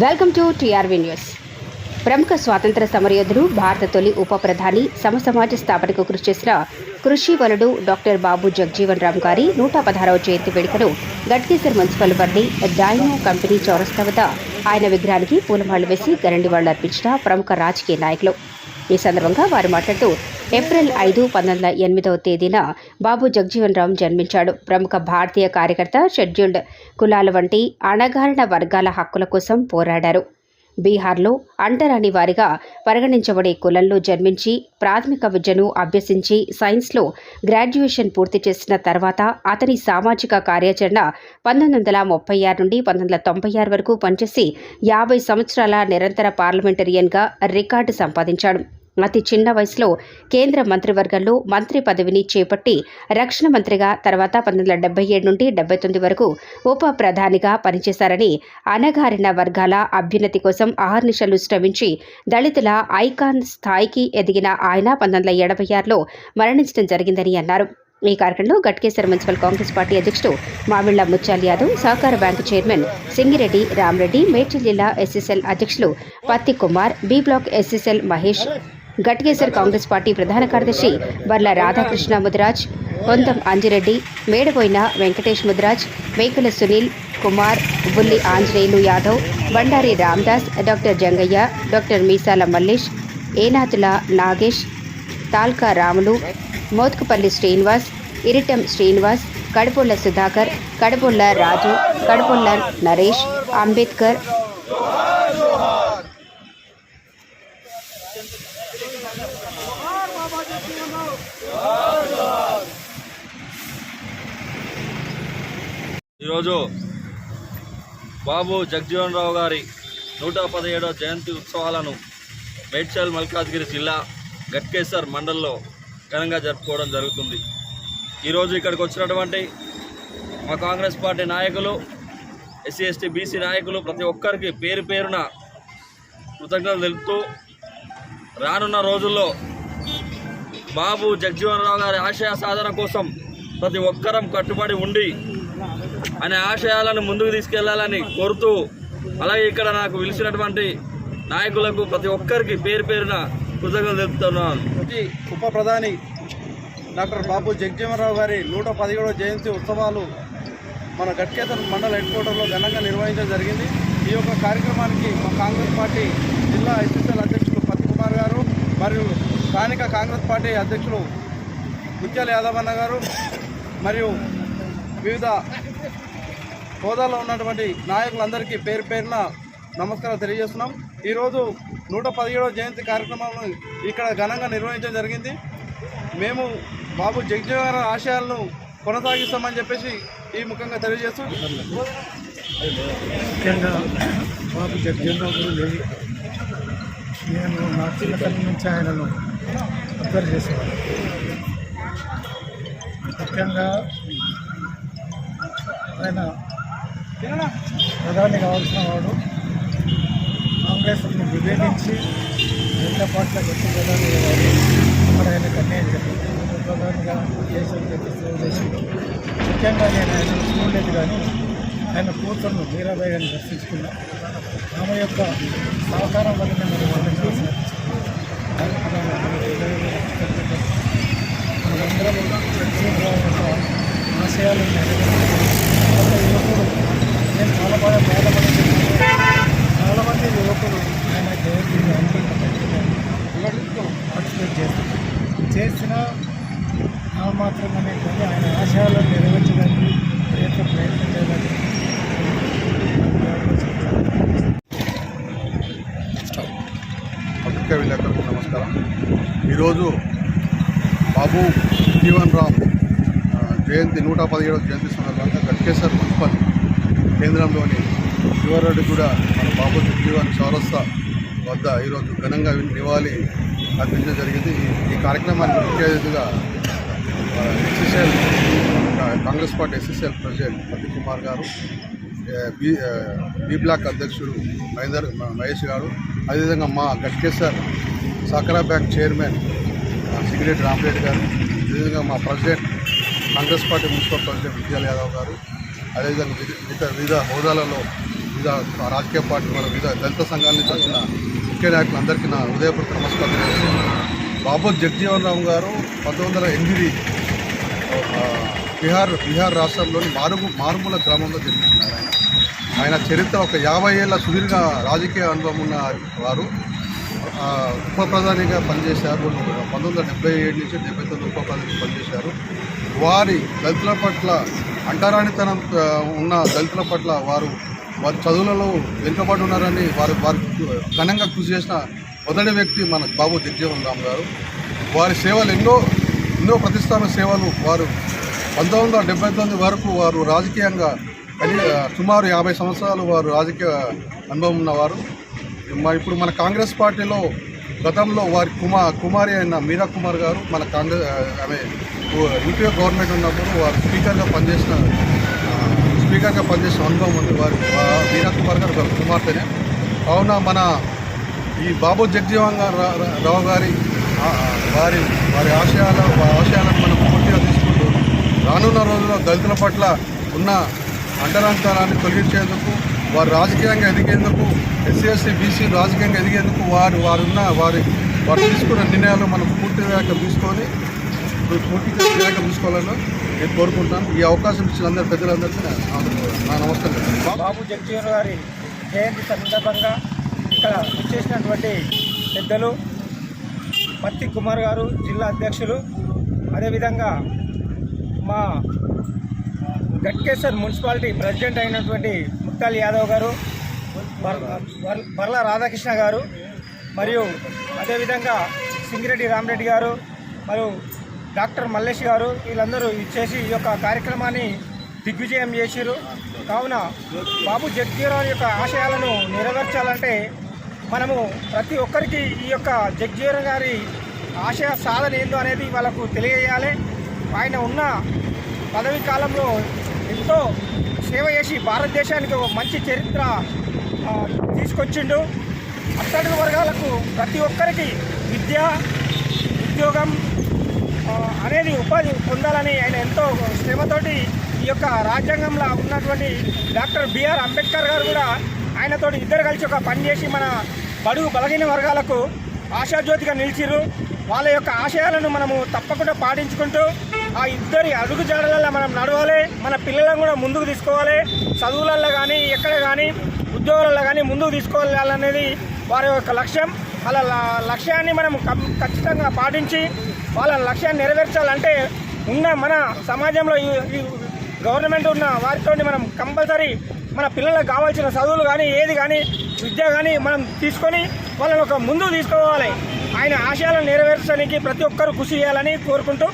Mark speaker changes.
Speaker 1: Welcome to TRV news. ప్రముఖ స్వాతంత్ర సమరయోధుడు, భారత తొలి ఉప ప్రధాని, సమసమాజ స్థాపనకు కృషి చేసిన కృషివలుడు డాక్టర్ బాబు జగజీవన్ రామ్ గారి 116వ జయంతి వేడుకను గట్కేసర్ మున్సిపల్ పరిధి డైనో కంపెనీ చౌరస్తా వద్ద ఆయన విగ్రహానికి పూలమాలలు వేసి నివాళులర్పించిన ప్రముఖ రాజకీయ నాయకులు. ఈ సందర్భంగా వారు మాట్లాడుతూ ఏప్రిల్ 5, 1908వ తేదీన బాబు జగజీవన్ రామ్ జన్మించాడు. ప్రముఖ భారతీయ కార్యకర్త, షెడ్యూల్డ్ కులాల వంటి అణగారిన వర్గాల హక్కుల కోసం పోరాడారు. బీహార్లో అంటరాని వారిగా పరిగణించబడే కులంలో జన్మించి ప్రాథమిక విద్యను అభ్యసించి సైన్స్లో గ్రాడ్యుయేషన్ పూర్తి చేసిన తర్వాత అతని సామాజిక కార్యాచరణ 1936 నుండి 1996 వరకు పనిచేసి 50 సంవత్సరాల నిరంతర పార్లమెంటరియన్గా రికార్డు సంపాదించాడు. అతి చిన్న వయసులో కేంద్ర మంత్రివర్గంలో మంత్రి పదవిని చేపట్టి రక్షణ మంత్రిగా, తర్వాత 1977 నుండి 79 వరకు ఉప ప్రధానిగా పనిచేశారని, అణగారిన వర్గాల అభ్యున్నతి కోసం అహర్నిశలు శ్రమించి దళితుల ఐకాన్ స్థాయికి ఎదిగిన ఆయన 1986లో మరణించడం జరిగిందని అన్నారు. ఈ కార్యక్రమంలో గట్కేసర్ మున్సిపల్ కాంగ్రెస్ పార్టీ అధ్యక్షుడు మామిళ్ల ముత్యాల్ యాదవ్, సహకార బ్యాంకు చైర్మన్ సింగిరెడ్డి రామరెడ్డి, మేడ్చల్ జిల్లా ఎస్ఎస్ఎల్ అధ్యక్షులు Patti Kumar, B block SSL Mahesh, Ghatkesar Congress party ప్రధాన కార్యదర్శి బర్ల రాధాకృష్ణ ముదిరాజ్, కొందం అంజిరెడ్డి, మేడబోయిన వెంకటేష్ ముదిరాజ్, మేకల సునీల్ కుమార్, బుల్లి ఆంజనేయులు యాదవ్, బండారి రామ్దాస్, డాక్టర్ జంగయ్య, డాక్టర్ మీసాల మల్లేష్, ఏనాతుల నాగేష్, తాల్కా రాములు, మోత్కుపల్లి శ్రీనివాస్, ఇరిటం శ్రీనివాస్, కడుపుల్ల సుధాకర్, కడుపుల్ల రాజు, కడుపుల్ల నరేష్, అంబేద్కర్,
Speaker 2: ఈరోజు బాబు జగజీవన్ రావు గారి 117వ జయంతి ఉత్సవాలను మేడ్చల్ మల్కాజ్గిరి జిల్లా గట్కేసర్ మండలంలో ఘనంగా జరుపుకోవడం జరుగుతుంది. ఈరోజు ఇక్కడికి వచ్చినటువంటి మా కాంగ్రెస్ పార్టీ నాయకులు, ఎస్సీ ఎస్టీ బీసీ నాయకులు ప్రతి ఒక్కరికి పేరు పేరున కృతజ్ఞతలు తెలుపుతూ, రానున్న రోజుల్లో బాబు జగజీవన్ రావు గారి ఆశయ సాధన కోసం ప్రతి ఒక్కరం కట్టుబడి ఉండి అనే ఆశయాలను ముందుకు తీసుకెళ్లాలని కోరుతూ, అలాగే ఇక్కడ నాకు పిలిచినటువంటి నాయకులకు ప్రతి ఒక్కరికి పేరు పేరున కృతజ్ఞతలు తెలుపుతున్నాను.
Speaker 3: ఉప ప్రధాని డాక్టర్ బాబు జగజీవన్ రావు గారి 117వ జయంతి ఉత్సవాలు మన గట్కేసర్ మండల హెడ్ క్వార్టర్లో ఘనంగా నిర్వహించడం జరిగింది. ఈ యొక్క కార్యక్రమానికి మా కాంగ్రెస్ పార్టీ జిల్లా ఎస్ఎస్ఎల్ అధ్యక్షులు పత్తి కుమార్ గారు మరియు స్థానిక కాంగ్రెస్ పార్టీ అధ్యక్షులు ముత్యాల్ యాదవ్ అన్న గారు మరియు వివిధ హోదాలో ఉన్నటువంటి నాయకులందరికీ పేరు పేరున నమస్కారం తెలియజేస్తున్నాం. ఈరోజు 117వ జయంతి కార్యక్రమాలను ఇక్కడ ఘనంగా నిర్వహించడం జరిగింది. మేము బాబు జగజీవన్ ఆశయాలను కొనసాగిస్తామని చెప్పేసి ఈ ముఖ్యంగా తెలియజేస్తూ,
Speaker 4: ముఖ్యంగా బాబు జగజీవన్ రావు గారు నేను నా చిన్నతనం నుంచి ఆయనను అబ్జర్వ్ చేసేవాడు. ముఖ్యంగా ఆయన ప్రధాని కావాల్సిన వాడు. కాంగ్రెస్ను విభేదించి రెండు పార్టీల గట్టి ప్రధాని అయ్యేవాడు. మరి ఆయనకు అన్యాయం జరిగింది. ప్రధానిగా దేశం సేవ చేసింది. ముఖ్యంగా నేను ఆయన చూడలేదు, కానీ ఆయన కూతురును మీరాబాయి గారిని దర్శించుకున్నా. ఆమె యొక్క సహకారం వల్ల నేను వాళ్ళని మనందరం ఆశయాలు యువకుడు, నేను చాలామంది యువకులు ఆయన జయంతి పార్టిసిపేట్ చేసిన మాత్రమే, కానీ ఆయన ఆశయాలను నెరవేర్చడానికి ప్రయత్నం లేదని.
Speaker 5: పత్రికా విలేకరులకు నమస్కారం. ఈరోజు బాబు జగజీవన్ రామ్ జయంతి 117వ జయంతి సందర్భంగా గట్కేసర్ మున్సిపల్ కేంద్రంలోని శివారెడ్డి కూడా మన బాబు జగజీవన్ చౌరస్తా వద్ద ఈరోజు ఘనంగా నివాళి అర్పించడం జరిగింది. ఈ కార్యక్రమానికి ముఖ్య అతిథిగా SSL Congress party SSL president పత్తి కుమార్ గారు, బి బ్లాక్ అధ్యక్షుడు మహేష్ గారు, అదేవిధంగా మా గట్కేసర్ సహకార బ్యాంక్ చైర్మన్ సింగిరెడ్డి రామరెడ్డి గారు, అదేవిధంగా మా president Congress party municipal president Mutyal Yadav గారు, అదేవిధంగా వివిధ హోదాలలో వివిధ రాజకీయ పార్టీల వివిధ దళిత సంఘాల నుంచి వచ్చిన ముఖ్య నాయకులందరికీ నా హృదయపూర్వక నమస్కారం తెలియజేస్తున్నాను. బాబు జగజీవన్ రామ్ గారు 1908 బీహార్ రాష్ట్రంలోని మారుమూల గ్రామంలో జన్మించినారు. ఆయన చరిత్ర ఒక 50 ఏళ్ల సుదీర్ఘ రాజకీయ అనుభవం ఉన్న వారు. ఉప ప్రధానిగా పనిచేశారు. 1977 నుంచి 79 ఉప ప్రధానిగా పనిచేశారు. వారి దళితుల పట్ల అంటరానితనం ఉన్న దళితుల పట్ల వారి చదువులలో వెనుకబడి ఉన్నారని వారు ఘనంగా కృషి చేసిన మొదటి వ్యక్తి మన బాబు జగజీవన్ రామ్ గారు. వారి సేవలు ఎన్నో ప్రతిష్టాన సేవలు. వారు 1979 వరకు వారు రాజకీయంగా సుమారు 50 సంవత్సరాలు వారు రాజకీయ అనుభవం ఉన్నవారు. ఇప్పుడు మన కాంగ్రెస్ పార్టీలో గతంలో వారి కుమారి అయిన మీరా కుమార్ గారు మన కాంగ్రెస్ ఆమె యూపీఏ గవర్నమెంట్ ఉన్నప్పుడు వారు స్పీకర్గా పనిచేసిన అనుభవం ఉంది. మీరా కుమార్ గారు కుమార్తెనే. కావున మన ఈ బాబు జగజీవన్ రావు గారి వారి ఆశయాలను మనం పూర్తిగా తీసుకుంటూ రానున్న రోజుల్లో దళితుల పట్ల ఉన్న అంటరాంతరాన్ని తొలగించేందుకు, వారు రాజకీయంగా ఎదిగేందుకు, ఎస్సీ ఎస్టీ బీసీ రాజకీయంగా ఎదిగేందుకు వారు తీసుకున్న నిర్ణయాలు మనం పూర్తిగా తీసుకోవాలని నేను కోరుకుంటున్నాను. ఈ అవకాశం ఇచ్చిన అందరు పెద్దలందరికీ నా నమస్కారం.
Speaker 4: బాబు జగజీవన్ గారి జయంతి సందర్భంగా ఇక్కడ చేసినటువంటి పెద్దలు పత్తి కుమార్ గారు జిల్లా అధ్యక్షులు, అదేవిధంగా మా గట్కేసర్ మున్సిపాలిటీ ప్రెసిడెంట్ అయినటువంటి ముత్తాల్ యాదవ్ గారు, బర్ల రాధాకృష్ణ గారు, మరియు అదేవిధంగా సింగిరెడ్డి రామరెడ్డి గారు, మరియు డాక్టర్ మల్లేష్ గారు, వీళ్ళందరూ ఇచ్చేసి ఈ యొక్క కార్యక్రమాన్ని దిగ్విజయం చేశారు. కావున బాబు జగజీవన్ యొక్క ఆశయాలను నెరవేర్చాలంటే మనము ప్రతి ఒక్కరికి ఈ యొక్క జగజీవన్ గారి ఆశయ సాధన ఏందో అనేది వాళ్ళకు తెలియజేయాలి. ఆయన ఉన్న పదవి కాలంలో ఎంతో సేవ చేసి భారతదేశానికి ఒక మంచి చరిత్ర తీసుకొచ్చిండు. అట్టడుగు వర్గాలకు ప్రతి ఒక్కరికి విద్య, ఉద్యోగం అనేది ఉపాధి పొందాలని ఆయన ఎంతో శ్రమతోటి ఈ యొక్క రాజ్యాంగంలో ఉన్నటువంటి డాక్టర్ బిఆర్ అంబేద్కర్ గారు కూడా ఆయనతోటి ఇద్దరు కలిసి ఒక పని చేసి మన బడుగు బలహీన వర్గాలకు ఆశాజ్యోతిగా నిలిచిరు. వాళ్ళ యొక్క ఆశయాలను మనము తప్పకుండా పాటించుకుంటూ ఆ ఇద్దరి అడుగు జాడలలో మనం నడవాలి. మన పిల్లలను కూడా ముందుకు తీసుకోవాలి. చదువులలో కానీ ఎక్కడ కానీ ఉద్యోగాలలో కానీ ముందుకు తీసుకోవాలనేది వారి యొక్క లక్ష్యం. వాళ్ళ లక్ష్యాన్ని మనం ఖచ్చితంగా పాటించి వాళ్ళ లక్ష్యాన్ని నెరవేర్చాలంటే మన సమాజంలో ఈ గవర్నమెంట్ ఉన్న వారితో మనం కంపల్సరీ మన పిల్లలకు కావాల్సిన చదువులు కానీ ఏది కానీ విద్య కానీ మనం తీసుకొని వాళ్ళని ఒక ముందుకు తీసుకోవాలి. ఆయన ఆశయాలను నెరవేర్చడానికి ప్రతి ఒక్కరూ కృషి చేయాలని కోరుకుంటూ